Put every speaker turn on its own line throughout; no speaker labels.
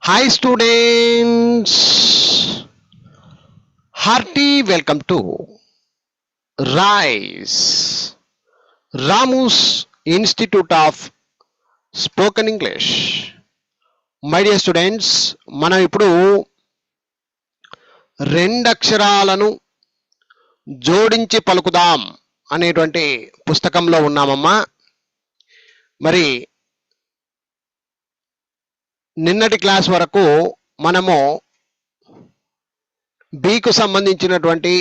Hi students, hearty welcome to RISE, Ramu's Institute of Spoken English. My dear students, మనం ఇప్పుడు రెండు అక్షరాలను జోడించి పలుకుదాం అనేటువంటి పుస్తకంలో ఉన్నామమ్మా. మరి నిన్నటి క్లాస్ వరకు మనము బీకు సంబంధించినటువంటి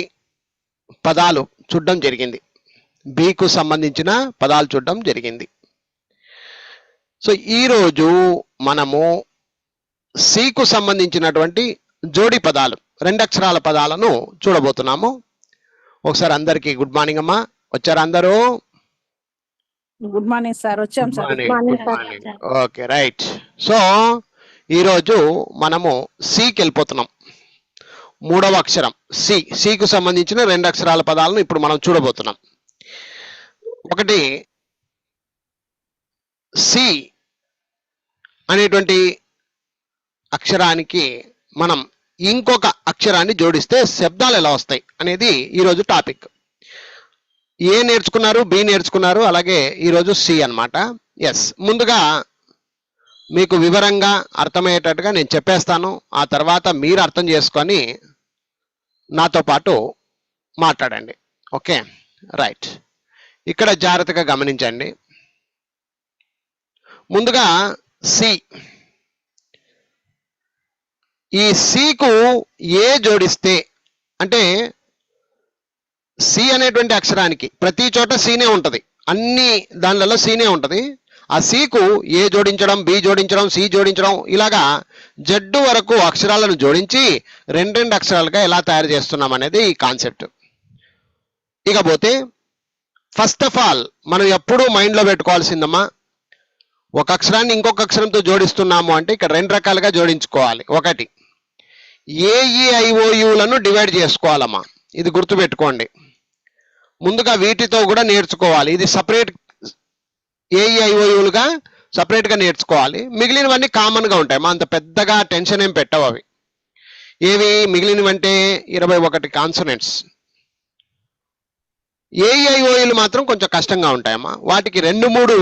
పదాలు చూడడం జరిగింది. బీకు సంబంధించిన పదాలు చూడడం జరిగింది. సో ఈరోజు మనము సికు సంబంధించినటువంటి జోడి పదాలు, రెండు అక్షరాల పదాలను చూడబోతున్నాము. ఒకసారి అందరికీ గుడ్ మార్నింగ్ అమ్మా. వచ్చారు అందరూ?
Good morning sir. వచ్చాం సార్.
Okay, right. సో ఈరోజు మనము సికి వెళ్ళిపోతున్నాం. మూడవ అక్షరం సి. సికు సంబంధించిన రెండు అక్షరాల పదాలను ఇప్పుడు మనం చూడబోతున్నాం. ఒకటి, సి అనేటువంటి అక్షరానికి మనం ఇంకొక అక్షరాన్ని జోడిస్తే శబ్దాలు ఎలా వస్తాయి అనేది ఈరోజు టాపిక్. ఏ నేర్చుకున్నారు, బి నేర్చుకున్నారు, అలాగే ఈరోజు సి అన్నమాట. ఎస్, ముందుగా మీకు వివరంగా అర్థమయ్యేటట్టుగా నేను చెప్పేస్తాను. ఆ తర్వాత మీరు అర్థం చేసుకొని నాతో పాటు మాట్లాడండి. Okay, right. ఇక్కడ జాగ్రత్తగా గమనించండి. ముందుగా సి. ఈ సికు ఏ జోడిస్తే, అంటే సి అనేటువంటి అక్షరానికి ప్రతి చోట సీనే ఉంటుంది, అన్ని దానిలలో సీనే ఉంటుంది. ఆ సికు ఏ జోడించడం, బి జోడించడం, సి జోడించడం, ఇలాగా జడ్డు వరకు అక్షరాలను జోడించి రెండు అక్షరాలుగా ఎలా తయారు చేస్తున్నాం అనేది ఈ కాన్సెప్ట్. ఇకపోతే ఫస్ట్ ఆఫ్ ఆల్ మనం ఎప్పుడూ మైండ్లో పెట్టుకోవాల్సిందమ్మా, ఒక అక్షరాన్ని ఇంకొక అక్షరంతో జోడిస్తున్నాము అంటే ఇక్కడ రెండు రకాలుగా జోడించుకోవాలి. ఒకటి, ఏఈఐఓయులను డివైడ్ చేసుకోవాలమ్మా. ఇది గుర్తుపెట్టుకోండి. ముందుగా వీటితో కూడా నేర్చుకోవాలి. ఇది సపరేట్ ఏఈఐఓయులుగా సపరేట్గా నేర్చుకోవాలి. మిగిలినవన్నీ కామన్గా ఉంటాయి, మా అంత పెద్దగా టెన్షన్ ఏం పెట్టవు అవి. ఏవి మిగిలినవంటే 21 కాన్సనెంట్స్. ఏఈఐఓయులు మాత్రం కొంచెం కష్టంగా ఉంటాయమ్మా. వాటికి 2-3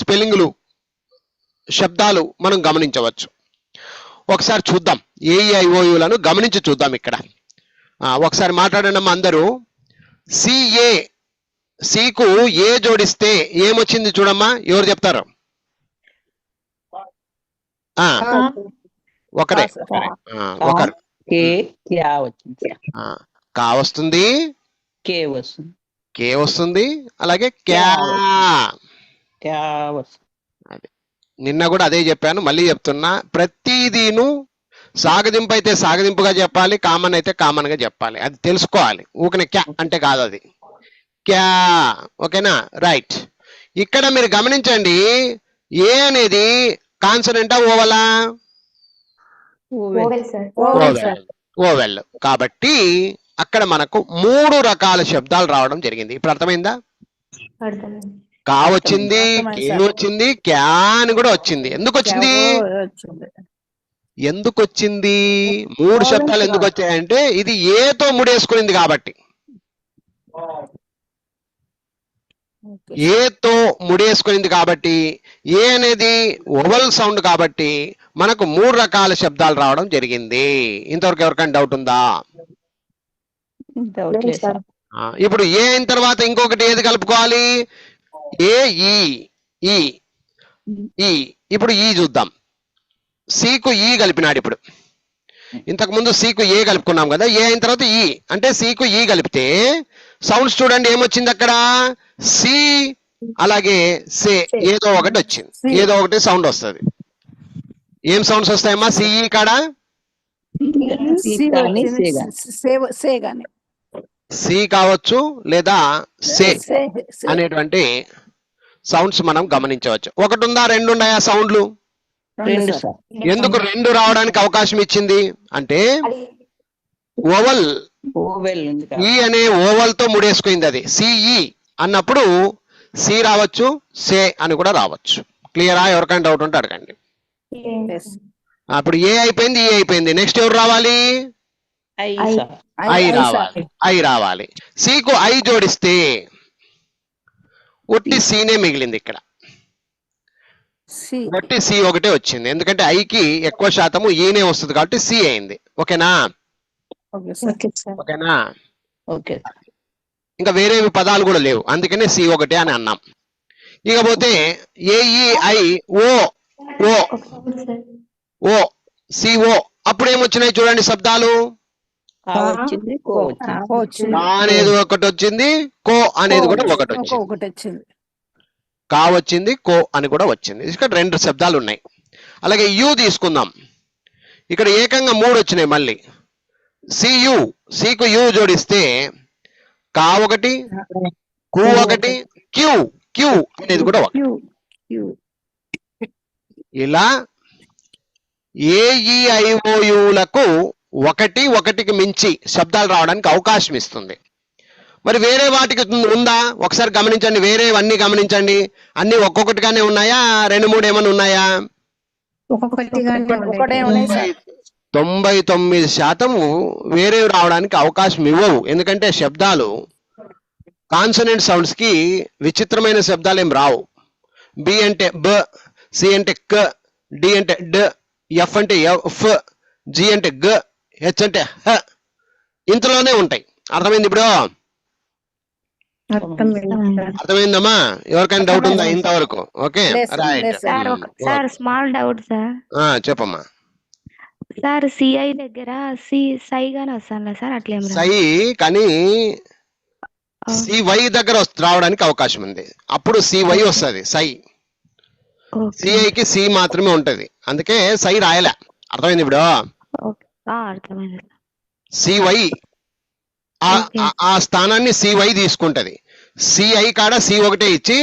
స్పెల్లింగులు, శబ్దాలు మనం గమనించవచ్చు. ఒకసారి చూద్దాం, ఏఈఐఓయులను గమనించి చూద్దాం. ఇక్కడ ఒకసారి మాట్లాడండి అమ్మా అందరూ. సిఏ, సికు ఏ జోడిస్తే ఏమొచ్చింది చూడమ్మా. ఎవరు చెప్తారు? ఒకరే, ఒకరు. కా వస్తుంది, కే వస్తుంది, అలాగే క్యా. నిన్న కూడా అదే చెప్పాను, మళ్ళీ చెప్తున్నా. ప్రతిదీను సాగదింపు అయితే సాగదింపుగా చెప్పాలి, కామన్ అయితే కామన్ గా చెప్పాలి. అది తెలుసుకోవాలి. ఊకనే క్యా అంటే కాదు, అది క్యా. ఓకేనా, రైట్. ఇక్కడ మీరు గమనించండి, ఏ అనేది కాన్సనెంటా ఓవలా? ఓవెల్. కాబట్టి అక్కడ మనకు 3 రకాల శబ్దాలు రావడం జరిగింది. ఇప్పుడు అర్థమైందా? కా వచ్చింది, కే వచ్చింది, క్యా అని కూడా వచ్చింది. ఎందుకు వచ్చింది? ఎందుకు వచ్చింది? 3 శబ్దాలు ఎందుకు వచ్చాయంటే ఇది ఏతో ముడేసుకునింది కాబట్టి. ఏతో ముడేసుకునింది కాబట్టి, ఏ అనేది ఓవల్ సౌండ్ కాబట్టి మనకు 3 రకాల శబ్దాలు రావడం జరిగింది. ఇంతవరకు ఎవరికైనా డౌట్ ఉందా? ఇప్పుడు ఏ అయిన తర్వాత ఇంకొకటి ఏది కలుపుకోవాలి? ఏ, ఈ. ఇప్పుడు ఈ చూద్దాం. సికు ఈ కలిపినాడు. ఇప్పుడు ఇంతకు ముందు సికు ఏ కలుపుకున్నాం కదా, ఏ అయిన తర్వాత ఈ అంటే సికు ఈ కలిపితే సౌండ్స్ చూడండి ఏమొచ్చింది అక్కడ. సి అలాగే సే, ఏదో ఒకటి వచ్చింది, ఏదో ఒకటి సౌండ్ వస్తుంది. ఏం సౌండ్స్ వస్తాయమ్మా సిఈ కాడ? సి కావచ్చు లేదా సే అనేటువంటి సౌండ్స్ మనం గమనించవచ్చు. ఒకటి ఉందా, 2 ఉన్నాయా సౌండ్లు? ఎందుకు 2 రావడానికి అవకాశం ఇచ్చింది అంటే ఓవల్, ఈ అనే ఓవల్ తో ముడేసుకుంది. అది సిఈ అన్నప్పుడు సి రావచ్చు, సే అని కూడా రావచ్చు. క్లియరా? ఎవరికైనా డౌట్ ఉంటే అడగండి. అప్పుడు ఏ అయిపోయింది, ఈ అయిపోయింది. నెక్స్ట్ ఎవరు రావాలి? ఐ రావాలి. ఐ రావాలి. సికు ఐ జోడిస్తే ఒట్టి సీనే మిగిలింది ఇక్కడ. ఒట్టి సి ఒకటే వచ్చింది, ఎందుకంటే ఐకి ఎక్కువ శాతము ఈనే వస్తుంది కాబట్టి సి అయింది. ఓకేనా? ఓకేనా?
ఓకే.
ఇంకా వేరే పదాలు కూడా లేవు, అందుకనే సి ఒకటే అని అన్నాం. ఇకపోతే ఏఈఐ ఓ ఓ ఓ సిఓ అప్పుడు ఏమొచ్చినాయి చూడండి శబ్దాలు. కా అనేది ఒకటి వచ్చింది, కో అనేది కూడా ఒకటి వచ్చింది. కా వచ్చింది, కో అని కూడా వచ్చింది. ఇక్కడ రెండు శబ్దాలు ఉన్నాయి. అలాగే యు తీసుకుందాం. ఇక్కడ ఏకంగా 3 వచ్చినాయి మళ్ళీ. సియు, సికు యు జోడిస్తే కా ఒకటి, కు ఒకటి, క్యూ క్యూ అనేది కూడా ఒకటి. ఇలా ఏఈఐఓయులకు ఒకటికి మించి శబ్దాలు రావడానికి అవకాశం ఇస్తుంది. మరి వేరే వాటికి ఉందా? ఒకసారి గమనించండి, వేరేవన్నీ గమనించండి. అన్ని ఒక్కొక్కటిగానే ఉన్నాయా, 2-3 ఏమైనా ఉన్నాయా? 99% వేరే రావడానికి అవకాశం ఇవ్వవు. ఎందుకంటే శబ్దాలు కాన్సనెంట్ సౌండ్స్ కి విచిత్రమైన శబ్దాలు ఏం రావు. బి అంటే బ, సి అంటే క, డి అంటే డ, ఎఫ్ అంటే ఎఫ్, జి అంటే గ, హెచ్ అంటే హ. ఇంతలోనే ఉంటాయి. అర్థమైంది ఇప్పుడు? అర్థమైందమ్మా? ఎవరికైనా డౌట్ ఉందా ఇంతవరకు? Okay, right.
Sir small doubt sir.
చెప్పమ్మా.
సార్ సిఐ దగ్గర సై గానే వస్తాను సార్, అట్లేం
సై కానీ సివై దగ్గర రావడానికి అవకాశం ఉంది. అప్పుడు సివై వస్తుంది. సై సిఐకి సి మాత్రమే ఉంటది, అందుకే సై రాయలే. అర్థమైంది ఇప్పుడు?
అర్థమైంది.
సివై ఆ స్థానాన్ని సివై తీసుకుంటది. సిఐ కాడ సి ఒకటే ఇచ్చి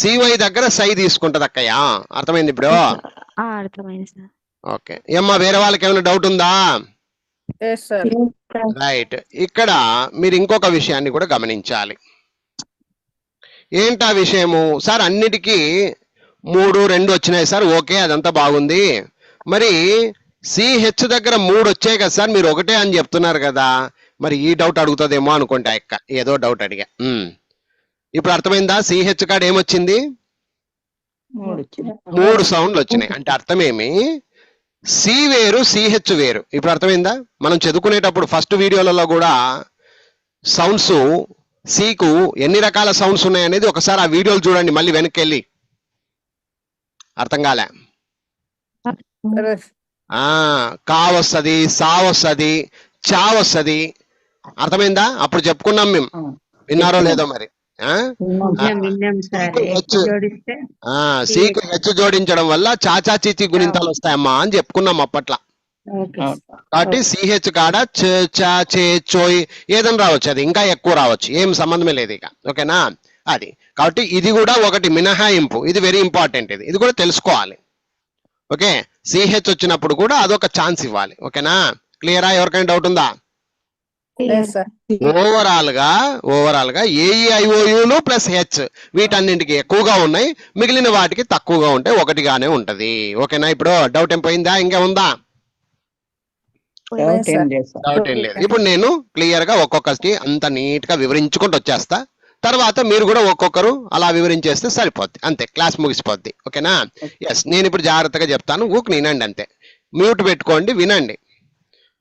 సివై దగ్గర సై తీసుకుంటది అక్కయ్య. అర్థమైంది ఇప్పుడు?
అర్థమైంది సార్.
ఓకే. ఏమ్మా, వేరే వాళ్ళకి ఏమైనా డౌట్ ఉందా? రైట్. ఇక్కడ మీరు ఇంకొక విషయాన్ని కూడా గమనించాలి. ఏంటా విషయము? సార్ అన్నిటికీ 3, 2 వచ్చినాయి సార్, ఓకే అదంతా బాగుంది. మరి సిహెచ్ దగ్గర 3 వచ్చాయి కదా సార్, మీరు ఒకటే అని చెప్తున్నారు కదా, మరి ఈ డౌట్ అడుగుతుందేమో అనుకుంటా. ఏదో డౌట్ అడిగా. ఇప్పుడు అర్థమైందా? సిహెచ్ కాడ ఏమొచ్చింది? 3 సౌండ్లు వచ్చినాయి. అంటే అర్థమేమి? సి వేరు, సిహెచ్ వేరు. ఇప్పుడు అర్థమైందా? మనం చదువుకునేటప్పుడు ఫస్ట్ వీడియోలలో కూడా సౌండ్స్ సికు ఎన్ని రకాల సౌండ్స్ ఉన్నాయనేది ఒకసారి ఆ వీడియోలు చూడండి, మళ్ళీ వెనక్కి వెళ్ళి. అర్థం కాలే? కా వస్తుంది, సా వస్తుంది, చా వస్తుంది. అర్థమైందా? అప్పుడు చెప్పుకున్నాం మేము, విన్నారో లేదో మరి. సికు హెచ్ జోడించడం వల్ల చాచా చీచి గుణింతాలు వస్తాయమ్మా అని చెప్పుకున్నాం అప్పట్లో. కాబట్టి సిహెచ్ కాడ చ, చే, చోయ్ ఏదైనా రావచ్చు, అది ఇంకా ఎక్కువ రావచ్చు, ఏం సంబంధమే లేదు ఇక. ఓకేనా? అది కాబట్టి ఇది కూడా ఒకటి మినహాయింపు. ఇది వెరీ ఇంపార్టెంట్, ఇది కూడా తెలుసుకోవాలి. ఓకే, సిహెచ్ వచ్చినప్పుడు కూడా అదొక ఛాన్స్ ఇవ్వాలి. ఓకేనా? క్లియరా? ఎవరికైనా డౌట్ ఉందా? ఓవరాల్ గా ఏఈఐఓయులు ప్లస్ హెచ్ వీటన్నింటికి ఎక్కువగా ఉన్నాయి, మిగిలిన వాటికి తక్కువగా ఉంటే ఒకటిగానే ఉంటది. ఓకేనా? ఇప్పుడు డౌట్ ఏం పోయిందా? ఇంకా ఉందా? డౌట్ ఏం లేదు. ఇప్పుడు నేను క్లియర్ గా ఒక్కొక్కటి అంత నీట్ గా వివరించుకుంటూ వచ్చేస్తా. తర్వాత మీరు కూడా ఒక్కొక్కరు అలా వివరించేస్తే సరిపోద్ది, అంతే, క్లాస్ ముగిసిపోద్ది. ఓకేనా? ఎస్, నేను ఇప్పుడు జాగ్రత్తగా చెప్తాను, ఊరికి వినండి అంతే. మ్యూట్ పెట్టుకోండి, వినండి.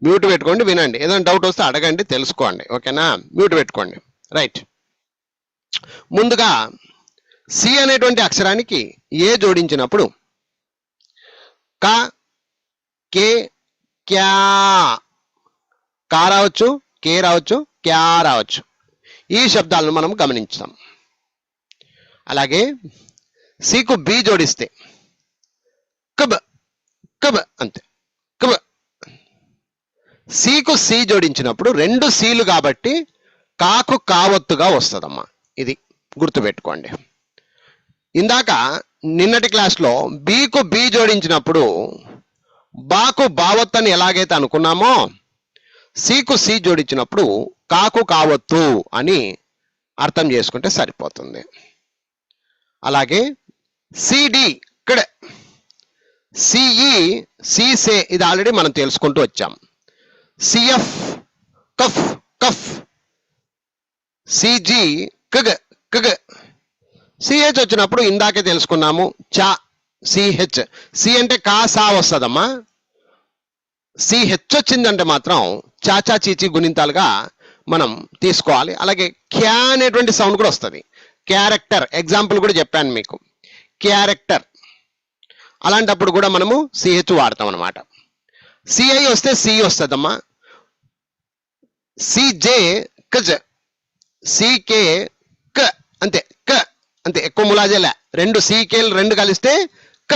మ్యూట్ పెట్టుకోండి, వినండి. ఏదైనా డౌట్ వస్తే అడగండి, తెలుసుకోండి. ఓకేనా? మ్యూట్ పెట్టుకోండి. రైట్. ముందుగా సి అనేటువంటి అక్షరానికి ఏ జోడించినప్పుడు క, కే, క్యా, కా రావచ్చు, కే రావచ్చు, క్యా రావచ్చు. ఈ శబ్దాలను మనం గమనించాం. అలాగే సికు బి జోడిస్తే కబ్, కబ్ అంతే, కబ్. సికు సి జోడించినప్పుడు 2 సీలు కాబట్టి కాకు కావత్తుగా వస్తుందమ్మా. ఇది గుర్తుపెట్టుకోండి. ఇందాక నిన్నటి క్లాస్లో బికు బి జోడించినప్పుడు బాకు బావత్ అని ఎలాగైతే అనుకున్నామో, సికు సి జోడించినప్పుడు కాకు కావత్తు అని అర్థం చేసుకుంటే సరిపోతుంది. అలాగే సిడి ఇక్కడ సిఈ సే ఇది ఆల్రెడీ మనం తెలుసుకుంటూ వచ్చాం. సిఎఫ్ కఫ్ కఫ్, సిజి కగ్ కగ్, సిహెచ్ వచ్చినప్పుడు ఇందాకే తెలుసుకున్నాము చా సిహెచ్. సి అంటే కా సా వస్తుందమ్మా. సిహెచ్ వచ్చిందంటే మాత్రం చాచా చీచి గుణింతాలుగా మనం తీసుకోవాలి. అలాగే క్యా అనేటువంటి సౌండ్ కూడా వస్తుంది. క్యారెక్టర్ ఎగ్జాంపుల్ కూడా చెప్పాను మీకు, క్యారెక్టర్. అలాంటప్పుడు కూడా మనము సిహెచ్ వాడతాం అనమాట. సిఐ వస్తే సి వస్తుందమ్మా. సిజే కజ్, సికే క, అంతే క అంతే, ఎక్కువ ములాజేలే. రెండు సీకేలు రెండు కలిస్తే క.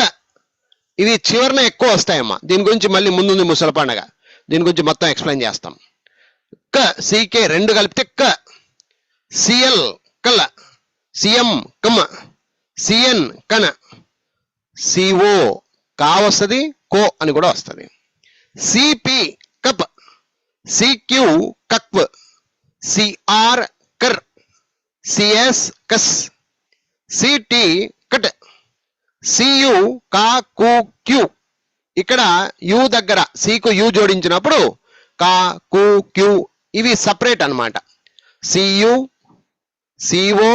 ఇవి చివరిన ఎక్కువ వస్తాయమ్మా. దీని గురించి మళ్ళీ ముందుంది ముసలి పండగ, దీని గురించి మొత్తం ఎక్స్ప్లెయిన్ చేస్తాం. క సీకే రెండు కలిపితే క. సిఎల్ కల, సిఎం కమ, సిఎన్ కన, సిఓ కా వస్తుంది, కో అని కూడా వస్తుంది. సిపి కప్, సిక్యూ కక్వ్, సిఆర్ కర్, సిఎస్ కస్, సిటి కట్, సియు కా కు క్యూ. ఇక్కడ యు దగ్గర సికు యు జోడించినప్పుడు కా కు క్యూ ఇవి సపరేట్ అన్నమాట. C U, C O,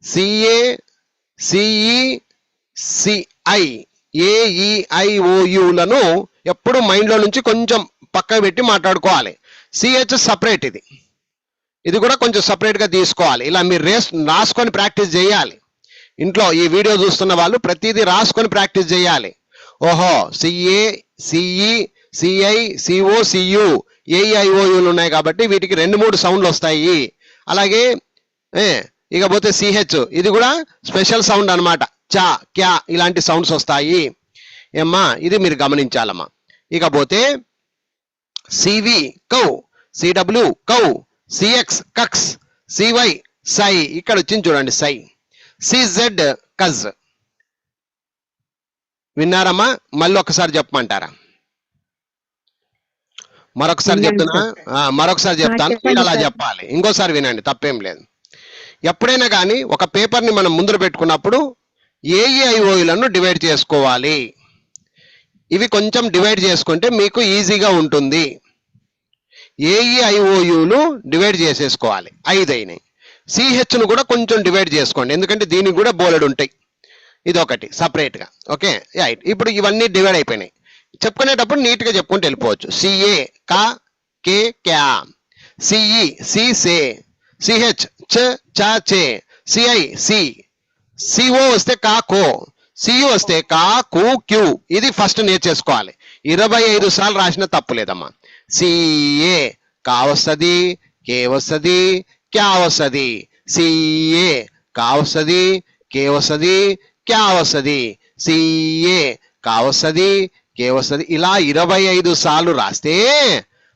C A, C E, C I, ఏఈఐఓయులను ఎప్పుడు మైండ్లో నుంచి కొంచెం పక్కకు పెట్టి మాట్లాడుకోవాలి. సిహెచ్ సపరేట్, ఇది కూడా కొంచెం సపరేట్ గా తీసుకోవాలి. ఇలా మీరు రాసుకొని ప్రాక్టీస్ చేయాలి. ఇంట్లో ఈ వీడియో చూస్తున్న వాళ్ళు ప్రతిదీ రాసుకొని ప్రాక్టీస్ చేయాలి. ఓహో, C A, C E, C I, C O, C U, ఏఈఐఓయులు ఉన్నాయి కాబట్టి వీటికి 2-3 సౌండ్లు వస్తాయి. అలాగే ఇకపోతే సిహెచ్, ఇది కూడా స్పెషల్ సౌండ్ అన్నమాట. చా, క్యా ఇలాంటి సౌండ్స్ వస్తాయి. ఏమ్మా, ఇది మీరు గమనించాలమ్మా. ఇకపోతే సివి కౌ, సిడబ్ల్యూ కౌ, సిఎక్స్ కక్స్, సివై సై, ఇక్కడ వచ్చింది చూడండి సై, సిజెడ్ కజ్. విన్నారమ్మా? మళ్ళీ ఒకసారి చెప్పమంటారా? మరొకసారి చెప్తున్నా, మరొకసారి చెప్తాను, మీరు అలా చెప్పాలి. ఇంకోసారి వినండి, తప్పేం లేదు. ఎప్పుడైనా కానీ ఒక పేపర్ని మనం ముందర పెట్టుకున్నప్పుడు ఏఈఐఓలను డివైడ్ చేసుకోవాలి. ఇవి కొంచెం డివైడ్ చేసుకుంటే మీకు ఈజీగా ఉంటుంది. ఏఈఐఓయులు డివైడ్ చేసేసుకోవాలి, 5 అయినాయి. సిహెచ్ను కూడా కొంచెం డివైడ్ చేసుకోండి, ఎందుకంటే దీనికి కూడా బోలెడు ఉంటాయి. ఇది ఒకటి సపరేట్గా. Okay right. ఇప్పుడు ఇవన్నీ డివైడ్ అయిపోయినాయి. చెప్పుకునేటప్పుడు నీట్గా చెప్పుకుంటూ వెళ్ళిపోవచ్చు. సిఏ కా కే క్యా, సిఈ సి సే, సిహెచ్ చ చా చే, సిఐ సి, సిఓ వస్తే కా కో, సియు వస్తే కా కు క్యూ. ఇది ఫస్ట్ నేర్చేసుకోవాలి. 25 సార్లు రాసిన తప్పు లేదమ్మా. సిఏ కా వస్తుంది, కే వస్తుంది, క్యా వస్తుంది, సిఏ కా వస్తుంది, కే వస్తుంది, క్యా వస్తుంది, సిఏ కా వస్తుంది, కే వస్తుంది. ఇలా 25 సార్లు రాస్తే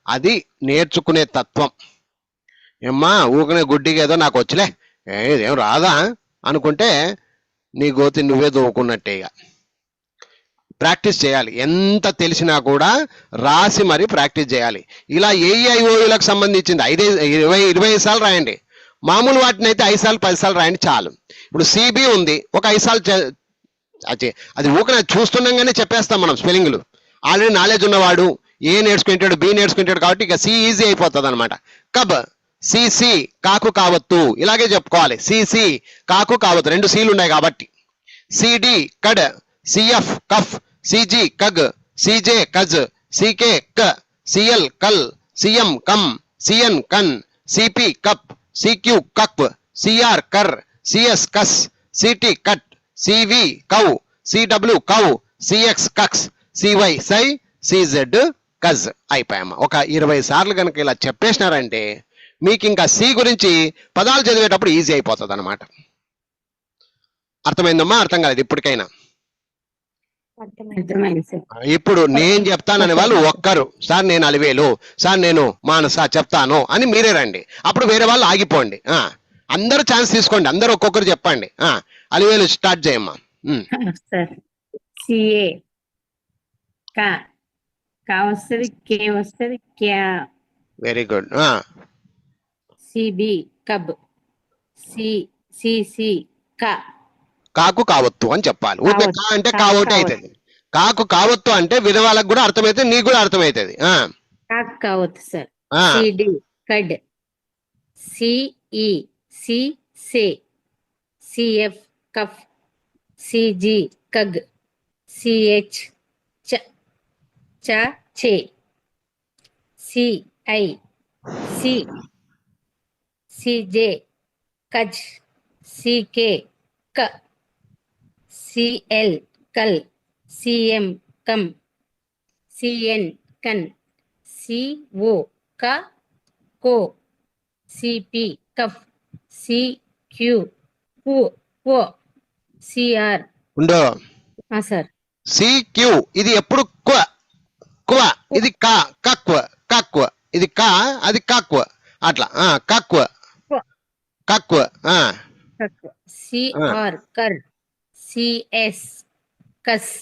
అది నేర్చుకునే తత్వం. ఏమ్మా, ఊకనే గుడ్డిగా ఏదో నాకు వచ్చలే, ఇదేం రాదా అనుకుంటే నీ గోతి నువ్వే దోవుకున్నట్టే. ఇక ప్రాక్టీస్ చేయాలి. ఎంత తెలిసినా కూడా రాసి మరి ప్రాక్టీస్ చేయాలి. ఇలా ఏఈఐఓలకు సంబంధించింది 20 సార్లు రాయండి. మామూలు వాటిని అయితే 5 సార్లు 10 సార్లు రాయండి చాలు. ఇప్పుడు సిబి ఉంది, ఒక 5 సార్లు అది ఊకనే చూస్తుండగానే చెప్పేస్తాం మనం స్పెల్లింగ్లు. ఆల్రెడీ నాలెడ్జ్ ఉన్నవాడు ఏ నేర్చుకుంటాడు, బి నేర్చుకుంటాడు కాబట్టి ఇక సి ఈజీ అయిపోతుంది అనమాట. కబ్, సిసి కాకు కావత్తు, ఇలాగే చెప్పుకోవాలి. సిసి కాకు కావత్తు, 2 సీలు ఉన్నాయి కాబట్టి. సిడి కడ్, సిఎఫ్ కఫ్, సిజి కగ్, సిజే కజ్, సికే క, సిఎల్ కల్, సిఎం కమ్, సిఎన్ కన్, సిపి కప్, సిక్యూ కప్, సిఆర్ కర్, సిఎస్ కస్, సిటి కట్, సివి కౌ, సిడబ్ల్యూ కౌ, సిఎక్స్ కక్స్, సివై సై, సిజెడ్ కజ్. అయిపోయామా. ఒక 20 సార్లు కనుక ఇలా చెప్పేసినారంటే మీకు ఇంకా సి గురించి పదాలు చదివేటప్పుడు ఈజీ అయిపోతుంది అనమాట. అర్థమైందమ్మా? అర్థం కాలేదు ఇప్పటికైనా? ఇప్పుడు నేను చెప్తాననే వాళ్ళు ఒక్కరు, సార్ నేను అలివేలు, సార్ నేను మానస చెప్తాను అని మీరే రండి. అప్పుడు వేరే వాళ్ళు ఆగిపోండి. అందరూ ఛాన్స్ తీసుకోండి, అందరూ ఒక్కొక్కరు చెప్పండి. అలివేలు స్టార్ట్ చేయమ్మా.
సిఏ కా, కా వస్తుంది, కే వస్తుంది, క్యా.
Very good.
సిబి కబ్, సిసి కా,
కాకు కావత్తు అని చెప్పాలి. ఊరికే కా అంటే కా ఒకటి అవుతుంది. కాకు కావత్తు అంటే వినవాళ్ళకు కూడా అర్థమైతే నీకు కూడా అర్థమవుతుంది.
కాక్ కావత్తు సార్.
ఆ.
సిడి కడ్, సిఈ సి సే, సిఎఫ్ కఫ్, సిజి కగ్, సిహెచ్ చ చ చే, సిఐ సి, సిజే కజ్, సికే క, సిఎల్ కల్, సిఎం కమ్, సిఎన్ కన్, సిఓ క కో, సిపి కఫ్, సిక్యూ కు కో, సిఆర్.
ఉండో
సార్.
సిక్యూ ఇది ఎప్పుడు క్వ క్వ, ఇది కా కక్వ కక్వ, ఇది కా అది కక్వ, అట్లా కక్వ కక్వ.
సిఆర్ కర్, సిఎస్ కస్,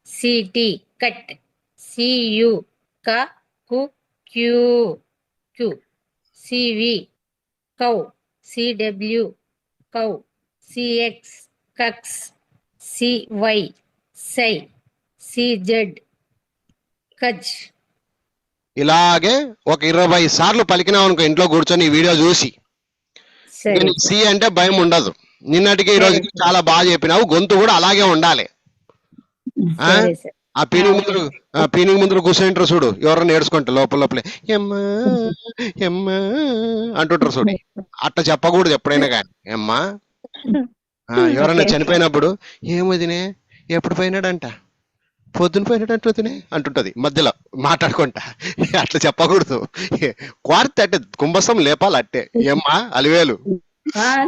సిటి కట్, సియు క కు క్యూ క్యూ, సివి కౌ, సిడబ్ల్యూ కౌ, సిఎక్స్ కక్స్, సివై సై, సిజెడ్ కజ్.
ఇలాగే ఒక 20 సార్లు పలికినావు అనుకో ఇంట్లో కూర్చొని ఈ వీడియో చూసి,
సరే
సి అంటే భయం ఉండదు. నిన్నటికి ఈ రోజుకి చాలా బాగా చెప్పినావు. గొంతు కూడా అలాగే ఉండాలి.
సరే సార్.
ఆ పీనింగ్ ముందు కూర్చుంటారు చూడు, ఎవరన్నా నేర్చుకుంటారు లోపలే ఎమ్మా ఎమ్మా అంటుంటారు చూడు, అట్లా చెప్పకూడదు ఎప్పుడైనా కానీ. ఎమ్మా ఎవరన్నా చనిపోయినప్పుడు ఏమదినే ఎప్పుడు పోయినాడంట, పొద్దున పోయినాడంట వదినే అంటుంటది మధ్యలో మాట్లాడుకుంటా. అట్లా చెప్పకూడదు. క్వార్తె అంటే కుంభసం లేపాలి అట్టే. ఏమ్మా అలివేలు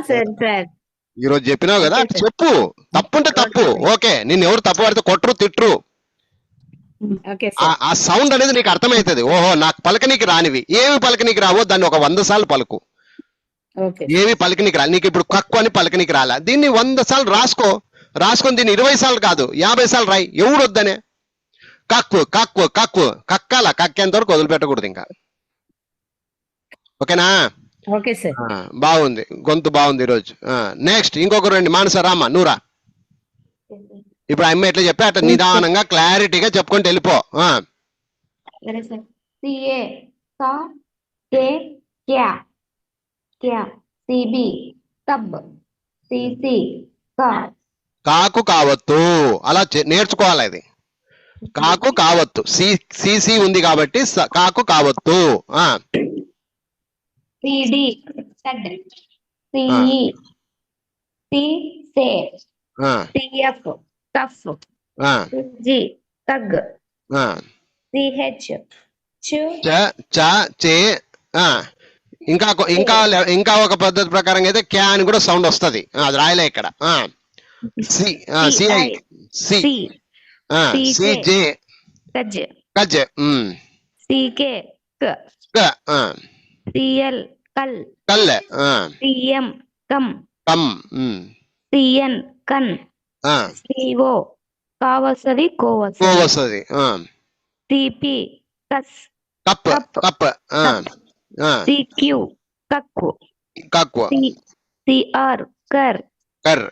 సరే సార్.
ఈ రోజు చెప్పినావు కదా, అట్లా చెప్పు. తప్పుంటే తప్పు, ఓకే. నిన్ను ఎవరు తప్పు పడితే కొట్టరు తిట్టరు.
Okay sir.
ఆ సౌండ్ అనేది నీకు అర్థమవుతుంది. ఓహో నాకు పలకనీకి రానివి ఏమి పలకనీకి రావో దాన్ని ఒక 100 సార్లు పలుకు.
ఓకే
ఏమి పలకనీకి రాలి, నీకు ఇప్పుడు కక్కు అని పలకనీకి రాలా, దీన్ని 100 సార్లు రాసుకొని దీన్ని 20 సార్లు కాదు 50 సార్లు రాయి. ఎవడు వద్దనే కక్కు కక్కు కక్కు కక్కాల, కక్కేంత వరకు వదిలిపెట్టకూడదు ఇంకా. ఓకేనా?
Okay sir.
బాగుంది, గొంతు బాగుంది ఈరోజు. నెక్స్ట్ ఇంకొకరు రండి. మానస రామ్మ నూరా. ఇప్పుడు అమ్మ ఎట్లా చెప్పా అట్లా నిదానంగా క్లారిటీగా చెప్పుకుంటూ వెళ్ళిపో.
సిఏ కా కే క్యా క్యా, సిబి కబ్, సిసి కా.
కాకు కావత్తు అలా నేర్చుకోవాలి. ఇది కాకు కావత్తు, సిసి ఉంది కాబట్టి కాకు కావత్తు.
సిడి కడ్, సిఈ సి సే, సిఎఫ్ కఫ్, సిజి కగ్, సిహెచ్ చు
చే. ఇంకా ఇంకా ఇంకా ఒక పద్ధతి ప్రకారం అయితే క్యా అని కూడా సౌండ్ వస్తది. అది రాయలే ఇక్కడ. సిఐ సి, సిజే
కజ్,
కజ్,
సికే క, సిఎల్ కల్,
కల్,
సిఎం కమ్,
కమ్,
సిఎన్ కన్, సిఓ కావస్తది
కో వస్తది.
సిపి కస్,
కప్ కప్,
సిక్యూ కక్కు,
కక్కు,
సిఆర్ కర్,
కర్,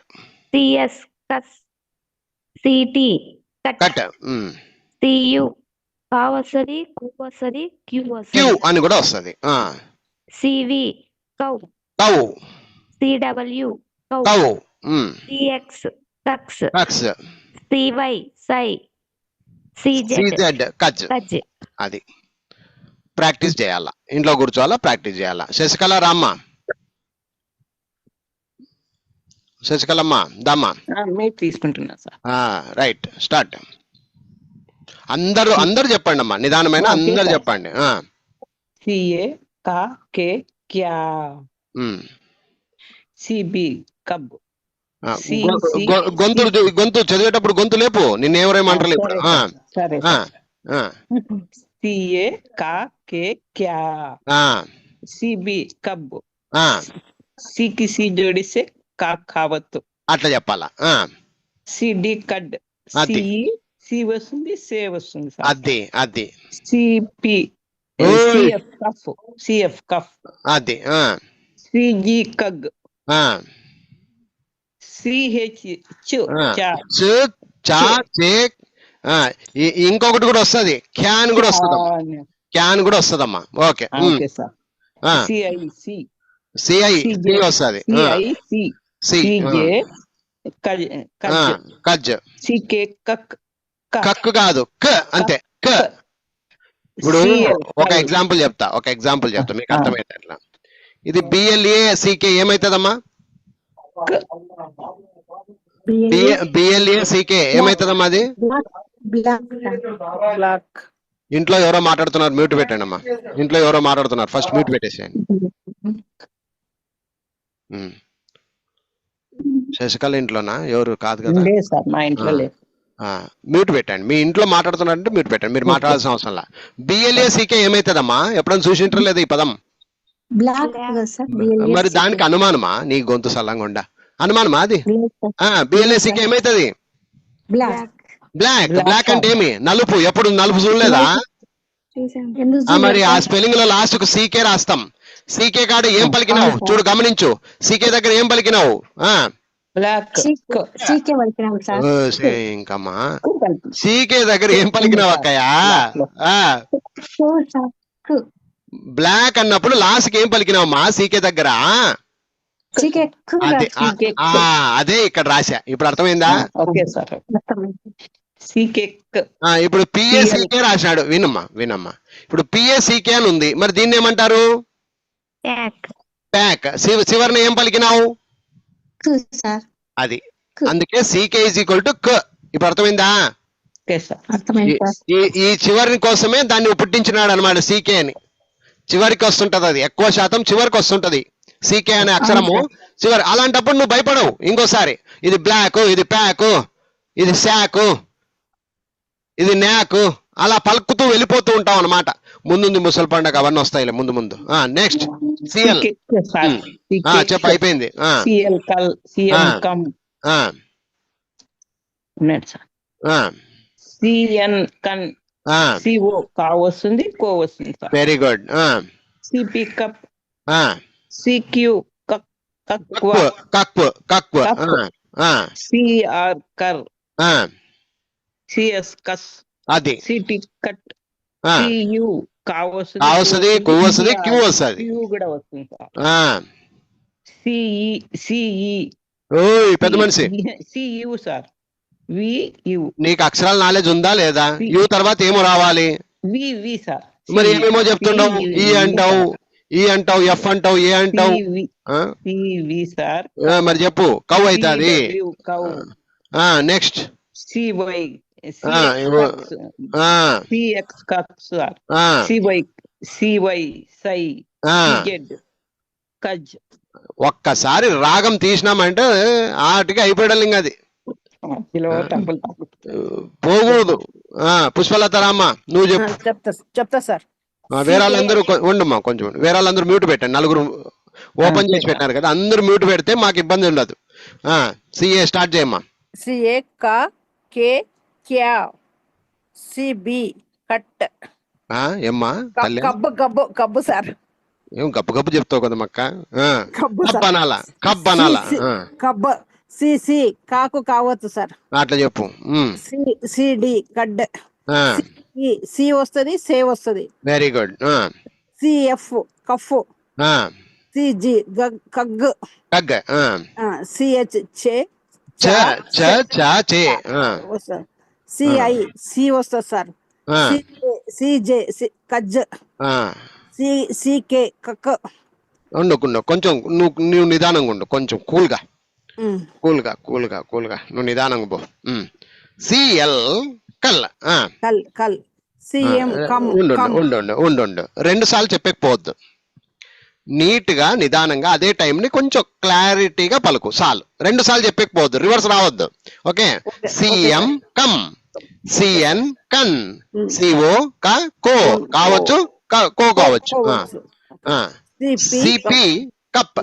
సిఎస్ కస్, సిటి కట్,
కట్,
సియు కావస్తది కు వస్తది క్యూ
క్యూ
వస్తది,
అని కూడా వస్తది.
సివి కౌ,
కౌ,
సిడబ్ల్యూ కౌ,
కౌ,
సిఎక్స్ కక్స్,
కక్స్,
సివై సై, సిజెడ్
సిజెడ్ కచ్.
కజ్.
అది ప్రాక్టీస్ చేయాలా, ఇంట్లో కూర్చోవాలా, ప్రాక్టీస్ చేయాలా. శశికళ రామ్మ. శశికళమ్మ దమ్మ.
మీరు తీసుకుంటున్నా సార్.
Right start. అందరూ చెప్పండి అమ్మా, నిదానమైన అందరు చెప్పండి.
సిఏ కా కే క్యా, సిబి కబ్,
గొంతు చదివేటప్పుడు గొంతు లేపు, నిన్నేమరేమంటారు ఇప్పుడు.
సరే. సిఏ కా కే క్యా, సిబి కబ్, సికి సి జోడిస్తే కా కావత్తు,
అట్లా చెప్పాలా.
సిడి కడ్, సి వస్తుంది సే వస్తుంది సార్.
అది
సిపి సిఎఫ్ కఫ్,
అది
సిజి కగ్, సిహెచ్ చు చా,
ఇంకొకటి కూడా వస్తుంది, క్యాన్ కూడా వస్తుందమ్మా, క్యాన్ కూడా వస్తుందమ్మా. Okay.
Okay sir. C I C
C I సి వస్తుంది,
సిఐసి సిజే
కజ్,
సికే కక్
కక్ కాదు క అంతే క. ఇప్పుడు ఒక ఎగ్జాంపుల్ చెప్తా మీకు అర్థమయ్యేటట్లా. ఇది బిఎల్ఏ సికే ఏమైతుందమ్మా? బిఎల్ఏ సికే ఏమైతుందమ్మా అది?
బ్లాక్.
ఇంట్లో ఎవరో మాట్లాడుతున్నారు, మ్యూట్ పెట్టండి అమ్మా. ఇంట్లో ఎవరో మాట్లాడుతున్నారు, ఫస్ట్ మ్యూట్ పెట్టేసేయండి. శశికళ ఇంట్లోనా? ఎవరు కాదు కదా,
లేదు సార్, మా ఇంట్లో లేదు.
మ్యూట్ పెట్టండి. మీ ఇంట్లో మాట్లాడుతున్నారంటే మ్యూట్ పెట్టండి, మీరు మాట్లాడాల్సిన అవసరం లా. BLA CK ఏమైతుందమ్మా? ఎప్పుడైనా చూసింటారు లేదా ఈ పదం? మరి దానికి అనుమానమా? నీ గొంతు సల్లంగా ఉండా అనుమానమా అది? బిఎల్ఏ సికే ఏమైతుంది? బ్లాక్. బ్లాక్ అంటే ఏమి? నలుపు. ఎప్పుడు నలుపు చూడలేదా? మరి ఆ స్పెల్లింగ్ లో లాస్ట్ కు సీకే రాస్తాం. సీకే కాడ ఏం పలికినావు చూడు, గమనించు. సీకే దగ్గర ఏం పలికినావు? ఇంకమ్మా సీకే దగ్గర ఏం పలికినావు అక్కయ్యా? బ్లాక్ అన్నప్పుడు లాస్ట్ కి ఏం పలికినావమ్మా సీకే దగ్గర? అదే ఇక్కడ రాశా. ఇప్పుడు అర్థమైందా? ఇప్పుడు పిఏసీకే రాశాడు. వినమ్మా ఇప్పుడు పిఏసీకే అని ఉంది, మరి దీన్ని ఏమంటారు? ప్యాక్. చివరిని ఏం పలికినావు? అది. అందుకే సీకే ఈజ్ ఈక్వల్ టు క. ఇప్పుడు అర్థమైందా? ఈ చివరి కోసమే దాన్ని పుట్టించినాడు అనమాట సీకే అని. చివరికి వస్తుంటది, అది ఎక్కువ శాతం చివరికి వస్తుంటది సీకే అనే అక్షరము చివరి. అలాంటప్పుడు నువ్వు భయపడవు. ఇంకోసారి ఇది బ్లాక్, ఇది ప్యాక్, ఇది శాక్, ఇది న్యాక్, అలా పలుకుతూ వెళ్ళిపోతూ ఉంటాం అనమాట. ముందు ముసలి పండుగ అవన్నీ వస్తాయిలే ముందు. నెక్స్ట్ సిఎల్ చెప్ప అయిపోయింది.
వస్తుంది, కో వస్తుంది.
Very good.
సిపి కప్, సిక్యూ కక్వ, సిఆర్ కర్, సిఎస్ కస్,
అది.
సిటి కట్, సియు
కావస్తుంది, కు వస్తుంది, క్యూ వస్తుంది,
క్యూ కూడా వస్తుంది. సిఈ
పెద్ద మనిషి
సియు సార్, వియు.
నీకు అక్షరాల నాలెడ్జ్ ఉందా లేదా? యు తర్వాత ఏమో రావాలి.
వి సార్.
మరి ఏమేమో చెప్తుండవు. ఈ అంటావు, ఎఫ్ అంటావు, ఏ అంటావు.
సార్
మరి చెప్పు. కౌ అవుతుంది. నెక్స్ట్
సివై, సిఎక్స్ కక్స్ సార్, సివై సై, కజ్.
ఒక్కసారి రాగం తీసినామంటే ఆటికి అయిపోయాలి. ఇంకా అది పోకూడదు. పుష్పలత రామ్మ నువ్వు చెప్పు.
చెప్తా సార్.
వేరే వాళ్ళందరూ ఉండమ్మా, కొంచెం వేరే వాళ్ళందరూ మ్యూట్ పెట్టండి. నలుగురు ఓపెన్ చేసి పెట్టినారు కదా, అందరూ మ్యూట్ పెడితే మాకు ఇబ్బంది ఉండదు. సిఏ స్టార్ట్ చేయమ్మా.
సిఏ కా, కే క్యా, సిబి కట్.
ఏమ్మా
కబ్బు సార్.
ఏం గబ్బు చెప్తావు కదా మక్క. కబ్ అనాలా, కబ్ అనాలా.
కబ్బ. సిసి కాకు కావచ్చు సార్,
అట్లా చెప్పు.
సిడి కడ్, సి వస్తుంది, సే వస్తుంది.
Very good.
సిఎఫ్ కఫ్, సిజి కగ్, సిహెచ్ చే, సిఐ సి వస్తుంది సార్. సిజే కజ్, సికే కక్.
కొంచెం నువ్వు నిదానంగా ఉండు, కొంచెం కూల్గా నువ్వు నిదానంగా పో. సిఎల్ కల్,
సిఎం కమ్.
ఉండు 2 సార్లు చెప్పకపోవద్దు. నీట్ గా నిదానంగా అదే టైంని కొంచెం క్లారిటీగా పలుకు చాలు. 2 సార్లు చెప్పకపోవద్దు, రివర్స్ రావద్దు. ఓకే. సిఎం కమ్, సిఎన్ కన్, సిఓ కో కావచ్చు, కో కావచ్చు. సిపి కప్,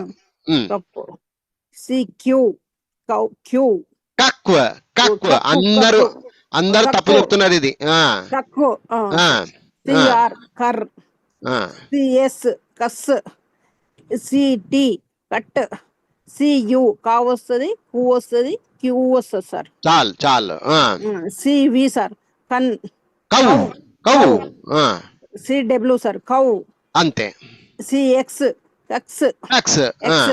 సిక్యూ క్యూ,
కక్వ. అందరూ తప్పు చెప్తున్నారు ఇది.
సిఆర్ కర్, సిఎస్ కస్, సిటి కట్, సియు కావస్తుంది, కు వస్తుంది, క్యూ వస్తుంది సార్.
చాలు.
సివి సార్ కన్
కౌ కౌ ఆ,
సిడబ్ల్యూ సార్ కౌ,
అంతే.
సిఎక్స్ ఎక్స్
ఎక్స్
ఎక్స్,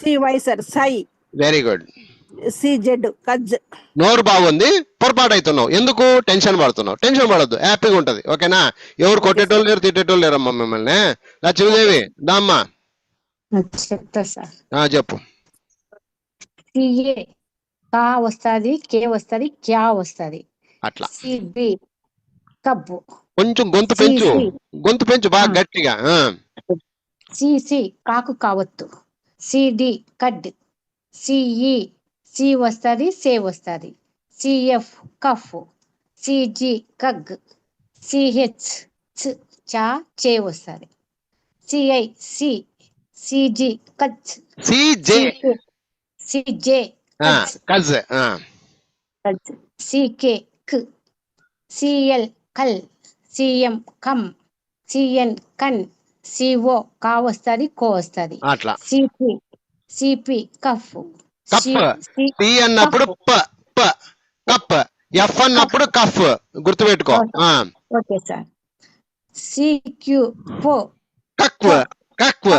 సివై సార్ సై,
వెరీ గుడ్.
సిజెడ్ కజ్.
నోరు బాగుంది, పొరపాటు అవుతున్నావు. ఎందుకు టెన్షన్ పడుతున్నావు? టెన్షన్ పడద్దు, హ్యాపీగా ఉంటది. ఓకేనా? ఎవరు కొట్టేటోళ్ళు లేరు, తిట్టేటోళ్ళు లేరమ్మా మిమ్మల్ని. లక్ష్మీదేవి దామ్మా
చెప్తా సార్.
చెప్పు.
సిఏ కా వస్తుంది, కే వస్తుంది, క్యా వస్తుంది.
అట్లా
సిబి కబ్బు.
కొంచెం గొంతు పెంచు, గొంతు పెంచు బాగా గట్టిగా.
సిసి కాకు కావత్తు. సిడి కడ్. సిఈ సి వస్తుంది, సే వస్తుంది. సిఎఫ్ కఫ్. సిజి కగ్. సిహెచ్ చా చే వస్తుంది. సిఐ సి. సిజి కచ్.
సిజే
సిజే
కజ్.
సికే క్. సిఎల్ కల్. సిఎం కమ్. సిఎన్ కన్. సిఓ కా వస్తుంది, కో వస్తుంది.
అట్లా.
సిపి సిపి కఫ్.
కప్. సి అన్నప్పుడు ప ప కప్. ఎఫ్ అన్నప్పుడు కఫ్. గుర్తుపెట్టుకో.
Okay sir. సిక్యూ పో
కక్వ కక్వ.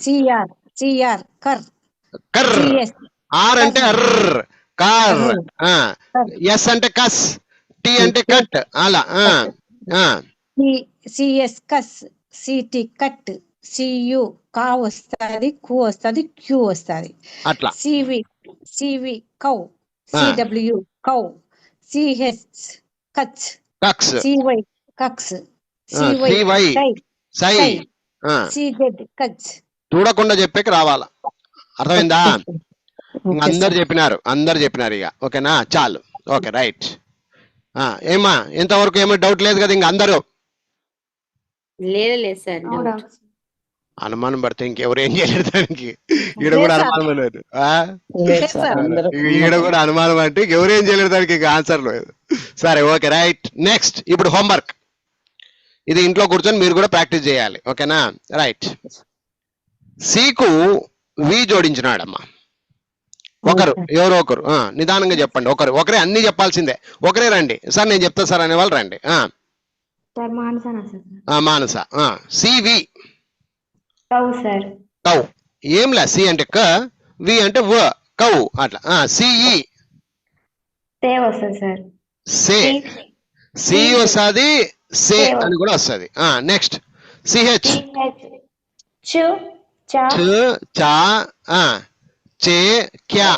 సిఆర్ సిఆర్ కర్.
కర్.
సిఎస్
ఆర్ అంటే అర్ర్ కార్. ఎస్ అంటే కస్. టి అంటే కట్. అలా.
సిఎస్ కస్. సిటి కట్. సియు కా వస్తుంది, కు వస్తుంది, క్యూ వస్తుంది.
అట్లా.
సివి సివి కౌ. సిడబ్ల్యూ కౌ. సిహెచ్ కచ్.
కక్స్.
సివై కక్స్.
సివై సై.
సిజెడ్ కచ్.
చూడకుండా చెప్పేకి రావాలా. అర్థమైందా? అందరు చెప్పినారు, అందరు చెప్పినారు ఇక. ఓకేనా? చాలు. Okay right. ఏమా ఇంతవరకు ఏమీ డౌట్ లేదు కదా? ఇంక అందరూ
లేదు సార్.
అనుమానం పడితే ఇంకెవరు ఏం చేయలేరు దానికి. ఈడ కూడా అనుమానం లేదు. ఈడ కూడా అనుమానం అంటే ఎవరు ఏం చేయలేరు దానికి. ఇంకా ఆన్సర్ లేదు. సరే ఓకే రైట్. నెక్స్ట్ ఇప్పుడు హోంవర్క్. ఇది ఇంట్లో కూర్చొని మీరు కూడా ప్రాక్టీస్ చేయాలి. ఓకేనా? రైట్. సికు వి జోడించినాడమ్మా ఒకరు, ఎవరో ఒకరు. నిదానంగా చెప్పండి. ఒకరే అన్ని చెప్పాల్సిందే. ఒకరే రండి సార్, నేను చెప్తా సార్ అనే వాళ్ళు రండి. మానస. సివి కౌ. ఏంలా? సి అంటే క, వి అంటే వ, కౌ. అట్లా. సిఈ సే. సి వస్తుంది, సే అని కూడా వస్తుంది. నెక్స్ట్ సిహెచ్ చా చే క్యా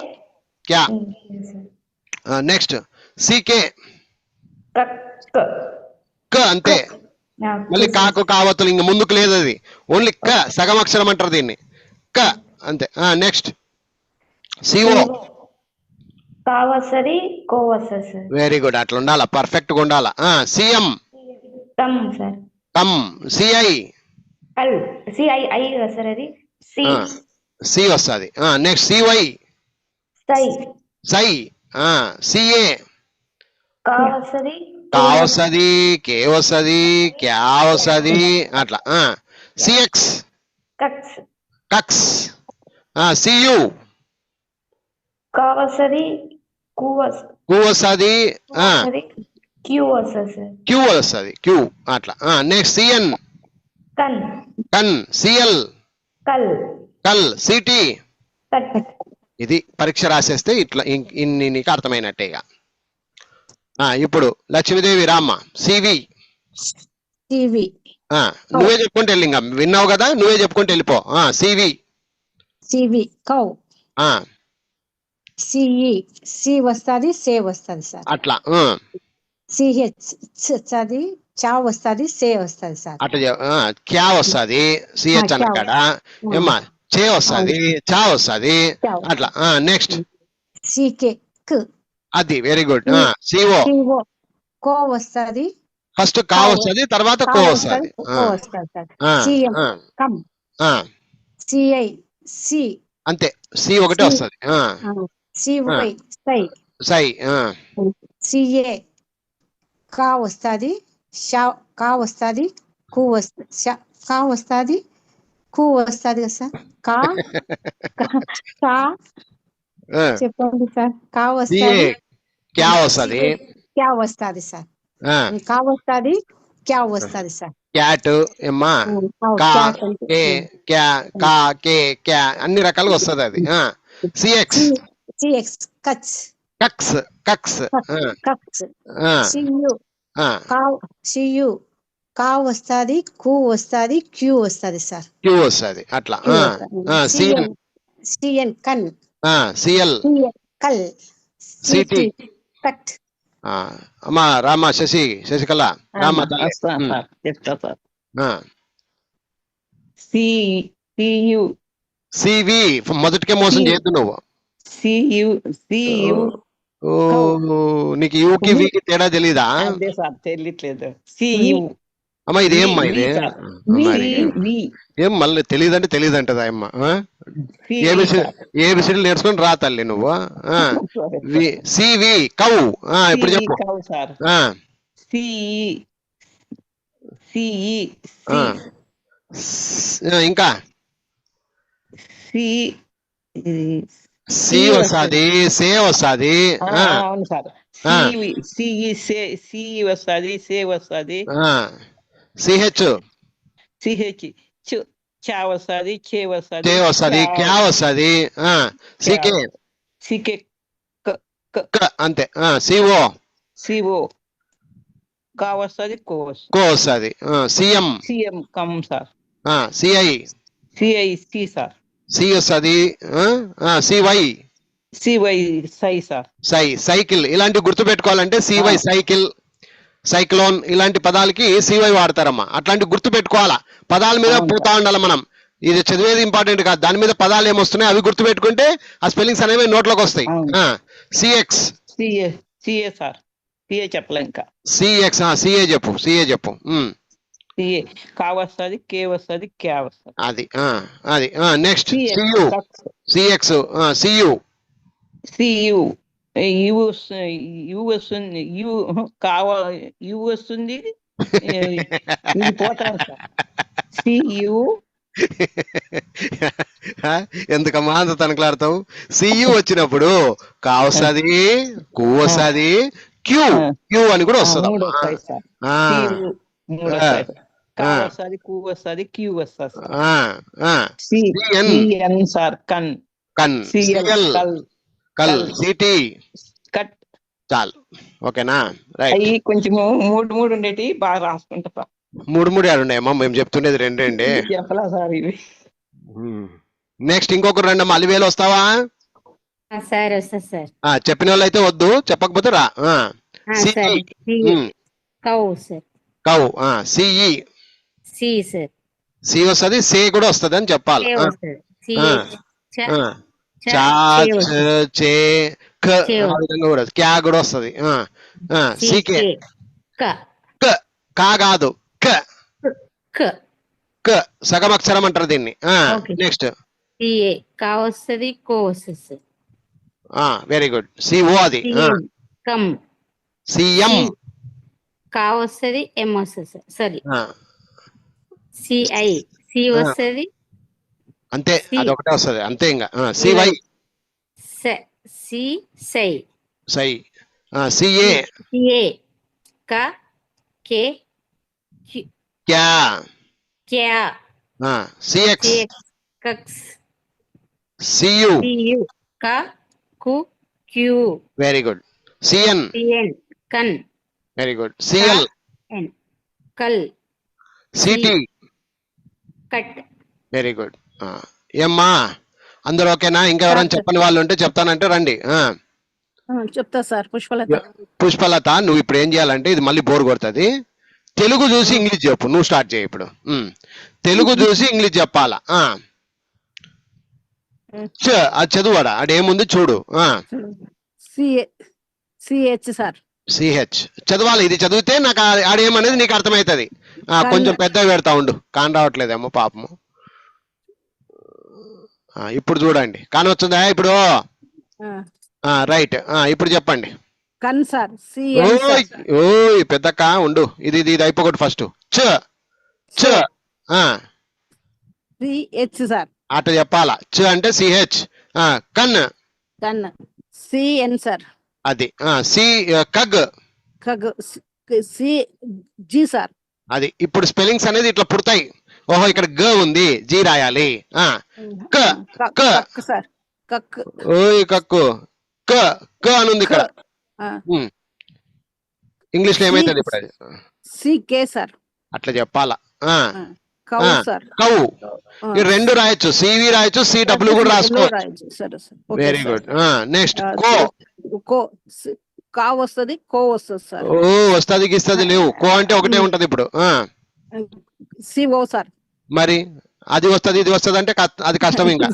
క్యా. నెక్స్ట్ సికే క అంతే. మళ్ళీ కాకు కావత్తులు ఇంక ముందుకు లేదు, అది ఓన్లీ క. సగం అక్షరం అంటారు దీన్ని, క అంతే. Next C O very good. అట్లా ఉండాలా, పర్ఫెక్ట్ గా ఉండాలా. C M come. సిఐ సి వస్తుంది. నెక్స్ట్ సివై సై. సిఏ కా వస్తుంది, కే వస్తుంది, క్యా వస్తుంది. అట్లా. సిఎక్స్ కక్స్. సియు కు వస్తుంది, క్యూ వస్తుంది, క్యూ. అట్లా. నెక్స్ట్ సిఎన్ కన్. సిఎల్ కల్. సిటి. ఇది పరీక్ష రాసేస్తే ఇట్లా ఇన్ని నీకు అర్థమైనట్టేగా. ఇప్పుడు లక్ష్మీదేవి రామ్మ. సివి నువ్వే చెప్పుకుంటే వెళ్ళి, ఇంకా విన్నావు కదా, నువ్వే చెప్పుకుంటే వెళ్ళిపో. CV
cow. సిఈ సి వస్తుంది, సే వస్తుంది సార్.
అట్లా.
సిహెచ్ వస్తుంది, చా వస్తుంది, సే వస్తుంది సార్.
అట్లా. క్యా వస్తుంది, సిహెచ్ అన్నకాడ. ఏమ్మా చే వస్తుంది, చా వస్తుంది. అట్లా. నెక్స్ట్
సికే
అది వెరీ గుడ్. సిఓ
కో వస్తుంది,
ఫస్ట్ కా వస్తుంది, తర్వాత కో వస్తుంది.
సిఐ సి
అంతే, సి ఒకటే వస్తుంది.
సివై సై. సిఏ కా వస్తుంది, కా వస్తుంది, కు వస్తుంది, కా వస్తుంది, కు వస్తుంది కదా సార్. కా చెప్పండి సార్. కా వస్తుంది,
క్యా వస్తుంది,
క్యా వస్తుంది సార్,
ఆ,
కా వస్తుంది, క్యా వస్తుంది సార్.
క్యాట్ ఏమ్మా, కా
క్యాట్ అంటే
కే క్యా కా కే క్యా అన్ని రకాలుగా వస్తుంది అది. సిఎక్స్
సిఎక్స్ కచ్,
కక్స్ కక్స్,
కక్స్. సియు సియు కా వస్తుంది, కు వస్తుంది, క్యూ వస్తుంది సార్.
క్యూ వస్తుంది అట్లా. సిఎన్
సిఎన్ కన్,
సిఎల్
కల్,
సిటి.
కట్.
అమ్మా రామా శశికళ రామా తల్లి.
వస్తాను సార్, చెప్తా సార్.
ఆ,
సియు
సివి మొదటికే మోసం చేయొద్దు నువ్వు.
సియు సియు
ఓ, నీకు యూకి వికి తేడా తెలీదా?
అదే సార్ తెలియట్లేదు. సియు
అమ్మా ఇది ఏమ్మా ఇది? మరి
వి
ఏం మళ్ళీ తెలియదంటే తెలియదంటదా అమ్మ? ఏబిసిడీలు నేర్చుకొని రా తల్లి నువ్వు. C V cow. ఇప్పుడు చెప్పు.
సార్
ఆ, ఇంకా సి వస్తుంది, సే వస్తుంది.
అవును సార్. సి వస్తుంది, సే వస్తుంది,
సిహెచ్
సిహెచ్ చా వస్తుంది, చే వస్తుంది,
చే వస్తుంది, క్యా వస్తుంది, సికే
సికే
అంతే. సిఓ
సిఓ కా వస్తుంది, కో వస్తుంది,
కో వస్తుంది. C M
C M come sir.
C I
C I సి సార్.
సి వస్తుంది. సివై
సివై సై సార్.
సై సైకిల్. ఇలాంటివి గుర్తు పెట్టుకోవాలంటే సివై సైకిల్, సైక్లోన్ ఇలాంటి పదాలకి సివై వాడతారమ్మా. అట్లాంటివి గుర్తు పెట్టుకోవాలా. పదాల మీద పోతా ఉండాలి మనం. ఇది చదివేది ఇంపార్టెంట్ కాదు, దాని మీద పదాలు ఏమొస్తున్నాయి అవి గుర్తు పెట్టుకుంటే ఆ స్పెల్లింగ్స్ అనేవి నోట్లోకి వస్తాయి. CX
CA sir. సిఏ చెప్పలే ఇంకా.
సిఎక్స్ సిఏ చెప్పు, సిఏ చెప్పు.
సిఏ కా వస్తుంది, కే వస్తుంది, క్యా వస్తుంది.
అది అది next C U C X C U
C U యు వస్తుంది, యు కావా యు వస్తుంది, ఇది పోతాను సార్. సియు
ఎందుకమ్మా అంత తనకలాడతావు? సియు వచ్చినప్పుడు కా వస్తుంది, కు వస్తుంది, క్యూ క్యూ అని కూడా వస్తుంది.
కా వస్తుంది, కు వస్తుంది, క్యూ వస్తుంది సార్. కన్
కన్ సిఎల్ కల్ సిటీ
కట్.
చాలు, ఓకేనా? రైట్.
అవి కొంచెం మూడు ఉండేటి బాగా రాసుకుంటా.
మూడు ఆడున్నాయమ్మా, మేము చెప్తుండేది రెండే.
చెప్పలా సార్ ఇవి.
నెక్స్ట్ ఇంకొకరు రండమ్మా. అలివేలు వస్తావా?
సార్ వస్తా సార్.
చెప్పిన వాళ్ళు అయితే వద్దు, చెప్పకపోతే రా.
Cow sir.
కౌ. సిఈ
సి సార్.
సి వస్తుంది, సే కూడా వస్తుంది అని చెప్పాలి. చా చే ఆ విధంగా కూడా క్యా కూడా వస్తుంది. సికే కా కాదు, క సగం అక్షరం అంటారు దీన్ని. నెక్స్ట్
సిఏ కా వస్తుంది, కో వస్తుంది సార్.
Very good. సిఓ అది.
కమ్
సిఎం
కా వస్తుంది, ఎం వస్తుంది సార్. సారీ. సిఐ సి వస్తుంది,
అంతే, అదొకటే వస్తుంది అంతే. ఇంకా సివై
సి సై
సై. సిఏ
సిఏ కా కే
క్యా.
క్యా.
సిఎక్స్
కక్స్.
సియు
సియు కా కు క్యూ.
Very good. సిఎన్
సిఎన్ కన్.
Very good. సిఎల్
ఎన్ కల్.
సిటి
కట్.
Very good. ఏమ్మా అందరూ ఓకేనా? ఇంకా ఎవరైనా చెప్పని వాళ్ళు ఉంటే చెప్తానంటే రండి.
చెప్తా సార్. పుష్పలత.
పుష్పలత, నువ్వు ఇప్పుడు ఏం చేయాలంటే, ఇది మళ్ళీ బోర్ కొడుతుంది, తెలుగు చూసి ఇంగ్లీష్ చెప్పు. నువ్వు స్టార్ట్ చేయి ఇప్పుడు. తెలుగు చూసి ఇంగ్లీష్ చెప్పాలా. అది చదువాడా, అడేముంది చూడు.
CH sir.
సిహెచ్ చదవాలి. ఇది చదివితే నాకు ఆడేమనేది నీకు అర్థమవుతుంది. కొంచెం పెద్ద పెడతా ఉండు. కాని రావట్లేదేమో పాపము. ఇప్పుడు చూడండి, కాని వచ్చిందా ఇప్పుడు? రైట్. ఇప్పుడు చెప్పండి.
కన్ సార్.
ఓయ్ పెద్దక్క ఉండు, ఇది అయిపోకూడదు ఫస్ట్.
CH sir.
అట్లా చెప్పాలా. చ అంటే సిహెచ్. కన్.
కన్. C N sir.
అది సి కగ్
ఖగ్ సి జీ సార్.
అది ఇప్పుడు స్పెల్లింగ్స్ అనేది ఇట్లా పుడతాయి. ఓహో ఇక్కడ గ ఉంది, జీ రాయాలి. క క
కక్ సార్. కక్
ఓయ్ కక్కు క క అని ఉంది ఇక్కడ. ఇంగ్లీష్ లో ఏమైతుంది ఇప్పుడు అది?
సి కే సార్.
అట్లా చెప్పాలా?
Cow sir.
కౌ ఈ రెండు రాయొచ్చు, సివి రాయొచ్చు, సి డబ్ల్యూ కూడా రాసుకోవచ్చు.
సరే సార్.
Very good. నెక్స్ట్ కో.
కో కా వస్తుంది, కో వస్తుంది సార్.
ఓ వస్తుంది గిస్తుంది లేవు, కో అంటే ఒకటే ఉంటది ఇప్పుడు.
సి ఓ సార్.
మరి అది వస్తుంది ఇది వస్తుంది అంటే అది కష్టం ఇంకా.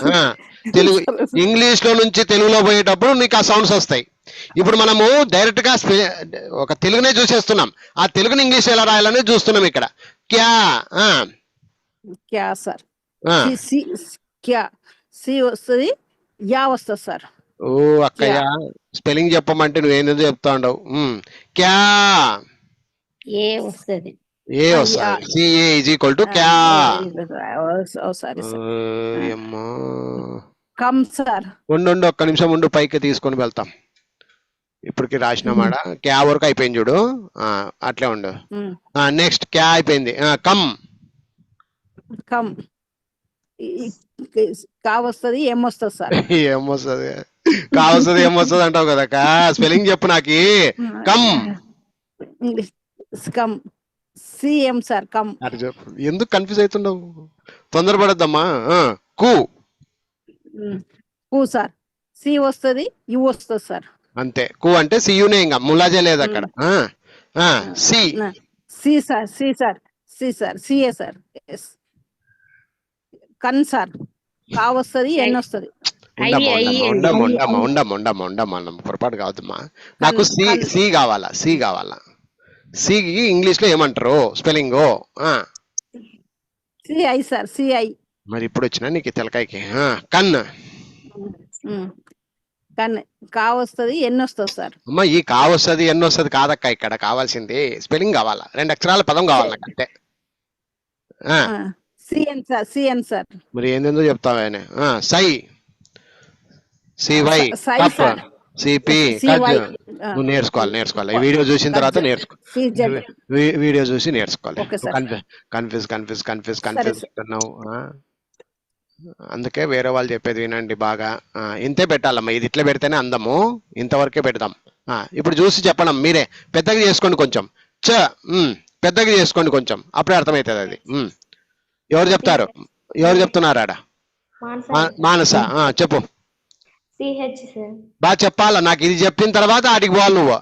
తెలుగు ఇంగ్లీష్ లో నుంచి తెలుగులో పోయేటప్పుడు నీకు ఆ సౌండ్స్ వస్తాయి. ఇప్పుడు మనము డైరెక్ట్ గా ఒక తెలుగునే చూసేస్తున్నాం, ఆ తెలుగుని ఇంగ్లీష్ ఎలా రాయాలనేది చూస్తున్నాం ఇక్కడ. క్యా
క్యా సార్. క్యా సి వస్తుంది, యా వస్తుంది సార్.
ఓ అక్కయ్య స్పెల్లింగ్ చెప్పమంటే నువ్వేందో చెప్తా ఉండవు. క్యా
ఏ వస్తుంది.
ఏ వస్తుంది, సిఏ ఈజ్ ఈక్వల్ టు క్యా.
Sorry sir.
అమ్మా
కమ్ సార్.
ఉండు ఒక్క నిమిషం ఉండు, పైకి తీసుకొని వెళ్తాం. ఇప్పటికి రాసినామాడ క్యా వరకు అయిపోయింది చూడు, అట్లే ఉండు. నెక్స్ట్ క్యా అయిపోయింది, కమ్.
కమ్ కా వస్తుంది, ఎం వస్తుంది సార్.
ఏమొస్తుంది కావస్తుంది ఏమొస్తుంది అంటావు కదా, స్పెల్లింగ్ చెప్పు నాకు. Come
English come C M sir. Come
అటు చెప్పు, ఎందుకు కన్ఫ్యూజ్ అవుతున్నావు, తొందరపడద్దమ్మా. కు
కు సార్. సి వస్తుంది, యు వస్తుంది సార్.
అంతే, కు అంటే సియునే, ఇంకా ములాజే లేదు అక్కడ. సి
సి సార్. సి సార్. సి సార్. C A sir. కన్ సార్. కా వస్తుంది, ఎన్ వస్తుంది.
ఉండమ్మా పొరపాటు కావద్దమ్మా. నాకు సి కావాలా, సి కావాలా. సి ఇంగ్లీష్ లో ఏమంటారు స్పెల్లింగ్?
CI sir. సిఐ.
మరి ఇప్పుడు వచ్చినా నీకు తెలకాయకి. కన్.
కన్ కా వస్తుంది, ఎన్ వస్తుంది సార్.
అమ్మా ఈ కా వస్తుంది ఎన్ వస్తుంది కాదక్క, ఇక్కడ కావాల్సింది స్పెల్లింగ్ కావాలా, 2 అక్షరాల పదం కావాలి నాకు అంతే.
C N sir. C N sir.
మరి ఏందో చెప్తావా? సై, సివై, కప్, సిపి, నువ్వు నేర్చుకోవాలి. ఈ వీడియో చూసిన తర్వాత వీడియో చూసి నేర్చుకోవాలి. కన్ఫ్యూజ్ అంటున్నావు. అందుకే వేరే వాళ్ళు చెప్పేది వినండి బాగా. ఇంతే పెట్టాలమ్మా, ఇది ఇట్లా పెడితేనే అందము, ఇంతవరకే పెడదాం. ఇప్పుడు చూసి చెప్పడం మీరే, పెద్దగా చేసుకోండి కొంచెం. పెద్దగా చేసుకోండి కొంచెం, అప్పుడే అర్థమవుతుంది అది. ఎవరు చెప్తారు, ఎవరు చెప్తున్నారు ఆడ? మానస చెప్పు. బాగా చెప్పాలా, నాకు ఇది చెప్పిన తర్వాత ఆడికి పోవాలి నువ్వు.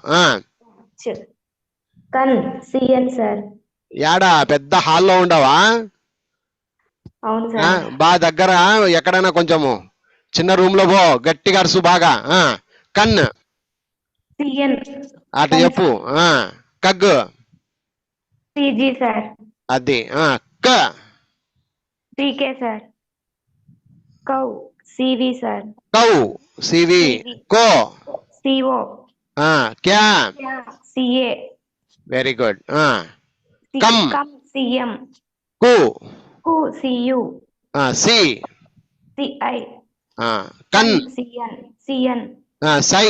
యాడా పెద్ద హాల్లో ఉండవా? బాగా దగ్గర ఎక్కడైనా కొంచెము చిన్న రూమ్ లో పో, గట్టిగా అరుసు బాగా. కన్ అటు చెప్పు. కగ్ అది. క
కౌ సివి సార్.
కౌ సివి. కో
సిఓ.
క్యా
సిఏ.
Very good. కమ్
సిఎం.
కు
కు సియు.
సి
సిఐ.
కన్
సిఎన్.
సై